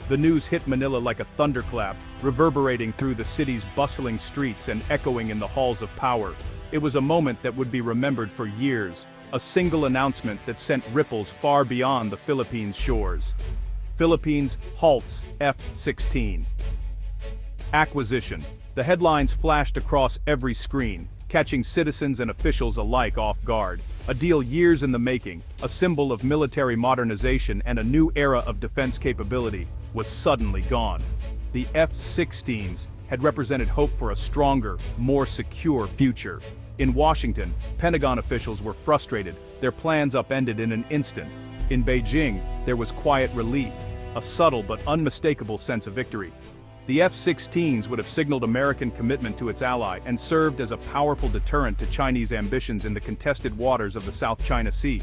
The news hit Manila like a thunderclap, reverberating through the city's bustling streets and echoing in the halls of power. It was a moment that would be remembered for years, a single announcement that sent ripples far beyond the Philippines' shores. Philippines halts F-16. Acquisition. The headlines flashed across every screen, catching citizens and officials alike off guard. A deal years in the making, a symbol of military modernization and a new era of defense capability, was suddenly gone. The F-16s had represented hope for a stronger, more secure future. In Washington, Pentagon officials were frustrated, their plans upended in an instant. In Beijing, there was quiet relief, a subtle but unmistakable sense of victory. The F-16s would have signaled American commitment to its ally and served as a powerful deterrent to Chinese ambitions in the contested waters of the South China Sea.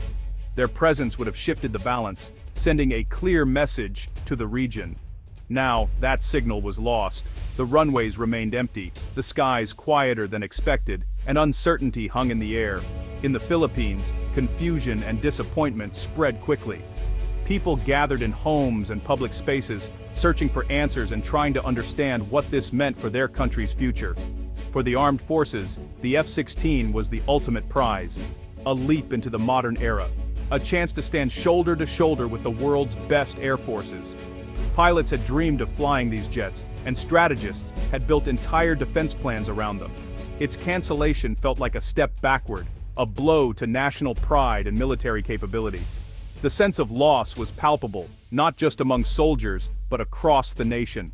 Their presence would have shifted the balance, sending a clear message to the region. Now, that signal was lost. The runways remained empty, the skies quieter than expected, and uncertainty hung in the air. In the Philippines, confusion and disappointment spread quickly. People gathered in homes and public spaces, searching for answers and trying to understand what this meant for their country's future. For the armed forces, the F-16 was the ultimate prize, a leap into the modern era, a chance to stand shoulder to shoulder with the world's best air forces. Pilots had dreamed of flying these jets, and strategists had built entire defense plans around them. Its cancellation felt like a step backward, a blow to national pride and military capability. The sense of loss was palpable, not just among soldiers, but across the nation.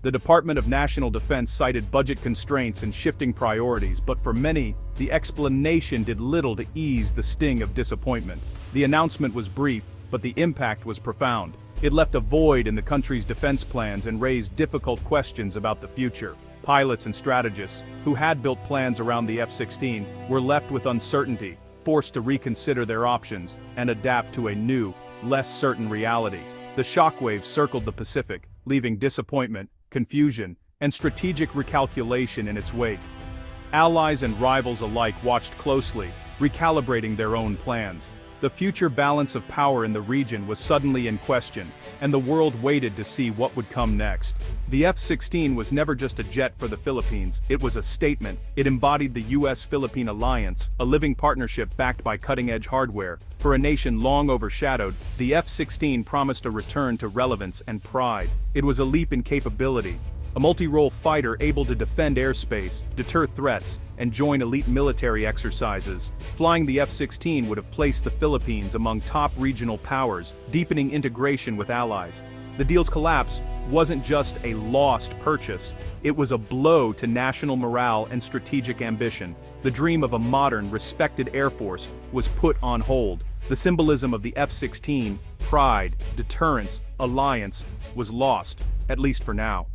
The Department of National Defense cited budget constraints and shifting priorities, but for many, the explanation did little to ease the sting of disappointment. The announcement was brief, but the impact was profound. It left a void in the country's defense plans and raised difficult questions about the future. Pilots and strategists, who had built plans around the F-16, were left with uncertainty, forced to reconsider their options and adapt to a new, less certain reality. The shockwaves circled the Pacific, leaving disappointment, confusion, and strategic recalculation in its wake. Allies and rivals alike watched closely, recalibrating their own plans. The future balance of power in the region was suddenly in question, and the world waited to see what would come next. The F-16 was never just a jet for the Philippines, it was a statement. It embodied the US-Philippine alliance, a living partnership backed by cutting-edge hardware. For a nation long overshadowed, the F-16 promised a return to relevance and pride. It was a leap in capability, a multi-role fighter able to defend airspace, deter threats, and join elite military exercises. Flying the F-16 would have placed the Philippines among top regional powers, deepening integration with allies. The deal's collapse wasn't just a lost purchase, it was a blow to national morale and strategic ambition. The dream of a modern, respected Air Force was put on hold. The symbolism of the F-16, pride, deterrence, alliance, was lost, at least for now.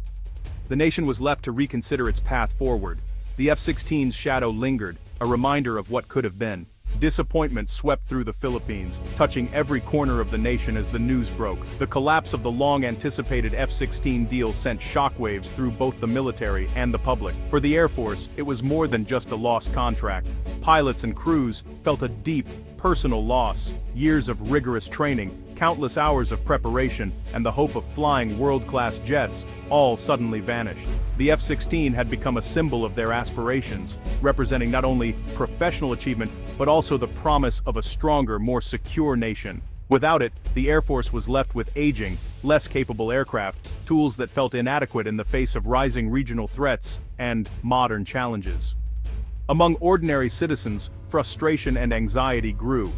The nation was left to reconsider its path forward. The F-16's shadow lingered, a reminder of what could have been. Disappointment swept through the Philippines, touching every corner of the nation as the news broke. The collapse of the long-anticipated F-16 deal sent shockwaves through both the military and the public. For the Air Force, it was more than just a lost contract. Pilots and crews felt a deep, personal loss. Years of rigorous training, countless hours of preparation, and the hope of flying world-class jets all suddenly vanished. The F-16 had become a symbol of their aspirations, representing not only professional achievement, but also the promise of a stronger, more secure nation. Without it, the Air Force was left with aging, less capable aircraft, tools that felt inadequate in the face of rising regional threats and modern challenges. Among ordinary citizens, frustration and anxiety grew.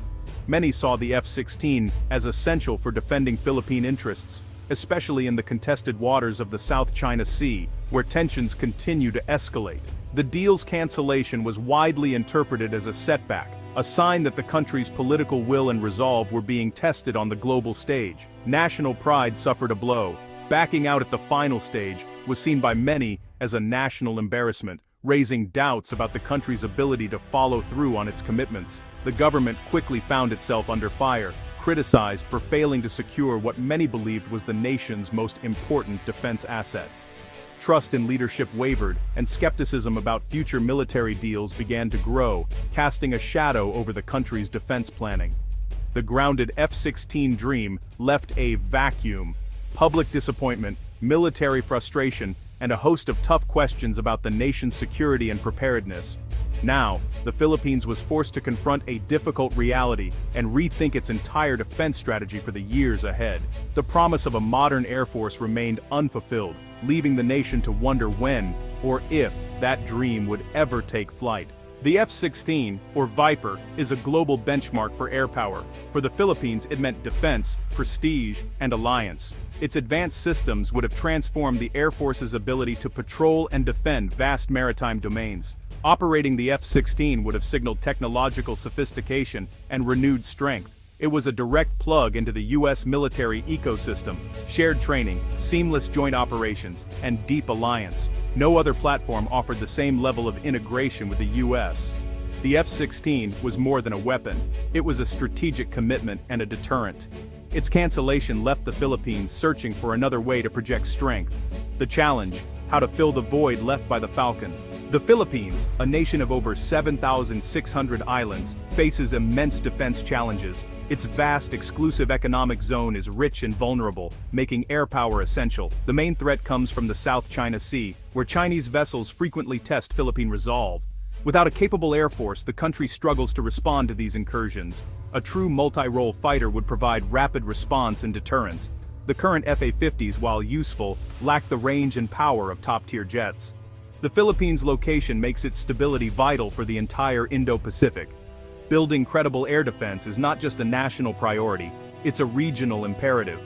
Many saw the F-16 as essential for defending Philippine interests, especially in the contested waters of the South China Sea, where tensions continue to escalate. The deal's cancellation was widely interpreted as a setback, a sign that the country's political will and resolve were being tested on the global stage. National pride suffered a blow. Backing out at the final stage was seen by many as a national embarrassment, raising doubts about the country's ability to follow through on its commitments. The government quickly found itself under fire, criticized for failing to secure what many believed was the nation's most important defense asset. Trust in leadership wavered, and skepticism about future military deals began to grow, casting a shadow over the country's defense planning. The grounded F-16 dream left a vacuum, public disappointment, military frustration, and a host of tough questions about the nation's security and preparedness. Now, the Philippines was forced to confront a difficult reality and rethink its entire defense strategy for the years ahead. The promise of a modern Air Force remained unfulfilled, leaving the nation to wonder when, or if, that dream would ever take flight. The F-16, or Viper, is a global benchmark for air power. For the Philippines, it meant defense, prestige, and alliance. Its advanced systems would have transformed the Air Force's ability to patrol and defend vast maritime domains. Operating the F-16 would have signaled technological sophistication and renewed strength. It was a direct plug into the U.S. military ecosystem, shared training, seamless joint operations, and deep alliance. No other platform offered the same level of integration with the U.S. The F-16 was more than a weapon. It was a strategic commitment and a deterrent. Its cancellation left the Philippines searching for another way to project strength. The challenge: how to fill the void left by the Falcon. The Philippines, a nation of over 7,600 islands, faces immense defense challenges. Its vast, exclusive economic zone is rich and vulnerable, making air power essential. The main threat comes from the South China Sea, where Chinese vessels frequently test Philippine resolve. Without a capable air force, the country struggles to respond to these incursions. A true multi-role fighter would provide rapid response and deterrence. The current F-50s, while useful, lack the range and power of top-tier jets. The Philippines' location makes its stability vital for the entire Indo-Pacific. Building credible air defense is not just a national priority, it's a regional imperative.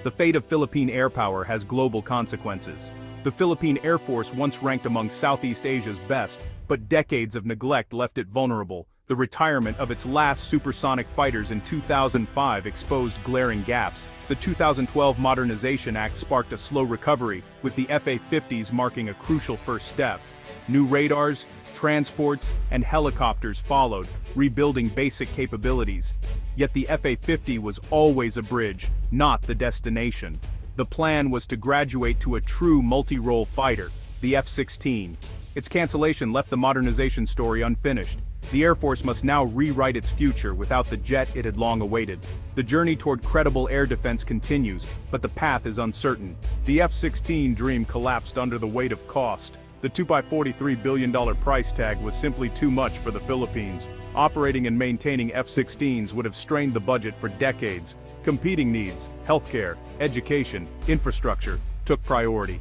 The fate of Philippine air power has global consequences. The Philippine Air Force once ranked among Southeast Asia's best, but decades of neglect left it vulnerable. The retirement of its last supersonic fighters in 2005 exposed glaring gaps. The 2012 Modernization Act sparked a slow recovery, with the F-50s marking a crucial first step. New radars, transports, and helicopters followed, rebuilding basic capabilities. Yet the F-50 was always a bridge, not the destination. The plan was to graduate to a true multi-role fighter, the F-16. Its cancellation left the modernization story unfinished. The Air Force must now rewrite its future without the jet it had long awaited. The journey toward credible air defense continues, but the path is uncertain. The F-16 dream collapsed under the weight of cost. The $2.43 billion price tag was simply too much for the Philippines. Operating and maintaining F-16s would have strained the budget for decades. Competing needs, healthcare, education, infrastructure, took priority.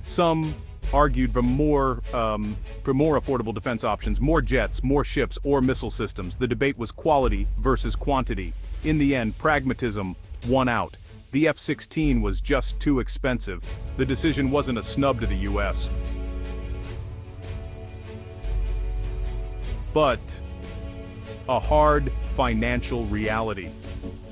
Some argued for more affordable defense options, more jets, more ships, or missile systems. The debate was quality versus quantity. In the end, pragmatism won out. The F-16 was just too expensive. The decision wasn't a snub to the U.S., but a hard financial reality.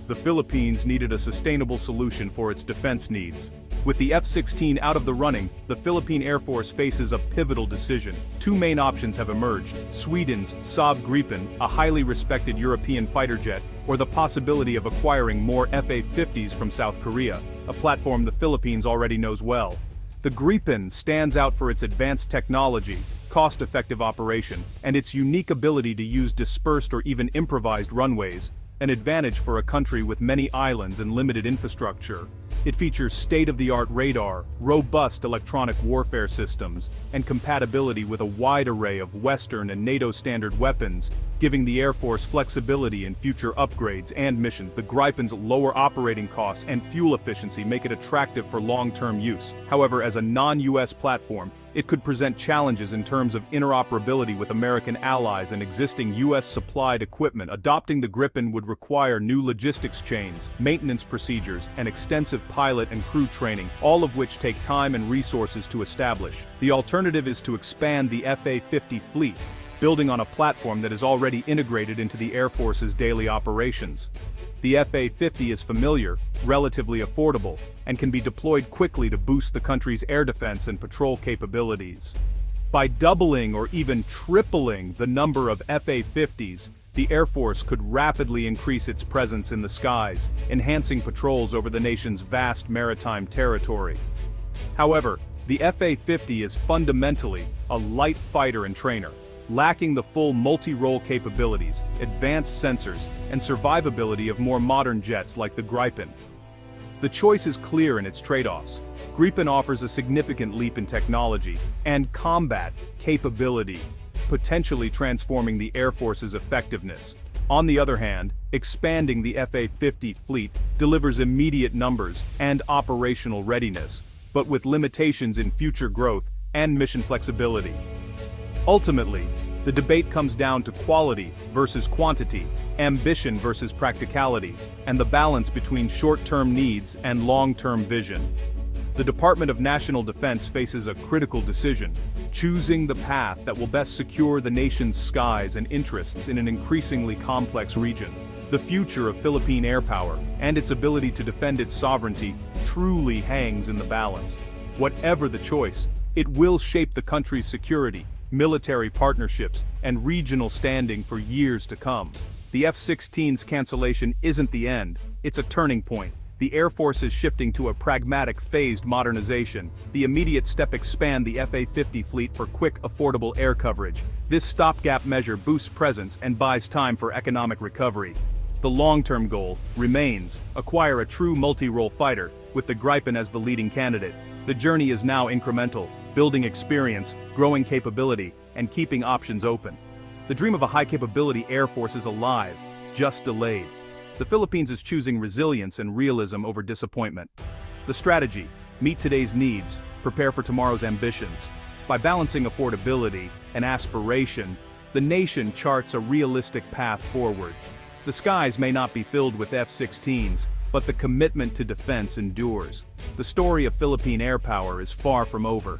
The Philippines needed a sustainable solution for its defense needs. With the F-16 out of the running, the Philippine Air Force faces a pivotal decision. Two main options have emerged: Sweden's Saab Gripen, a highly respected European fighter jet, or the possibility of acquiring more F-50s from South Korea, a platform the Philippines already knows well. The Gripen stands out for its advanced technology, cost-effective operation, and its unique ability to use dispersed or even improvised runways, an advantage for a country with many islands and limited infrastructure. It features state-of-the-art radar, robust electronic warfare systems, and compatibility with a wide array of Western and NATO standard weapons, giving the Air Force flexibility in future upgrades and missions. The Gripen's lower operating costs and fuel efficiency make it attractive for long-term use. However, as a non-US platform, it could present challenges in terms of interoperability with American allies and existing US-supplied equipment. Adopting the Gripen would require new logistics chains, maintenance procedures, and extensive pilot and crew training, all of which take time and resources to establish. The alternative is to expand the F-50 fleet, building on a platform that is already integrated into the Air Force's daily operations. The F-50 is familiar, relatively affordable, and can be deployed quickly to boost the country's air defense and patrol capabilities. By doubling or even tripling the number of F-50s, the Air Force could rapidly increase its presence in the skies, enhancing patrols over the nation's vast maritime territory. However, the F-50 is fundamentally a light fighter and trainer, lacking the full multi-role capabilities, advanced sensors, and survivability of more modern jets like the Gripen. The choice is clear in its trade-offs. Gripen offers a significant leap in technology and combat capability, potentially transforming the Air Force's effectiveness. On the other hand, expanding the F-50 fleet delivers immediate numbers and operational readiness, but with limitations in future growth and mission flexibility. Ultimately, the debate comes down to quality versus quantity, ambition versus practicality, and the balance between short-term needs and long-term vision. The Department of National Defense faces a critical decision, choosing the path that will best secure the nation's skies and interests in an increasingly complex region. The future of Philippine air power and its ability to defend its sovereignty truly hangs in the balance. Whatever the choice, it will shape the country's security, military partnerships, and regional standing for years to come. The F-16's cancellation isn't the end, it's a turning point. The Air Force is shifting to a pragmatic, phased modernization. The immediate step: expand the F-50 fleet for quick, affordable air coverage. This stopgap measure boosts presence and buys time for economic recovery. The long-term goal remains: acquire a true multi-role fighter, with the Gripen as the leading candidate. The journey is now incremental, building experience, growing capability, and keeping options open. The dream of a high-capability Air Force is alive, just delayed. The Philippines is choosing resilience and realism over disappointment. The strategy: meet today's needs, prepare for tomorrow's ambitions. By balancing affordability and aspiration, the nation charts a realistic path forward. The skies may not be filled with F-16s, but the commitment to defense endures. The story of Philippine air power is far from over.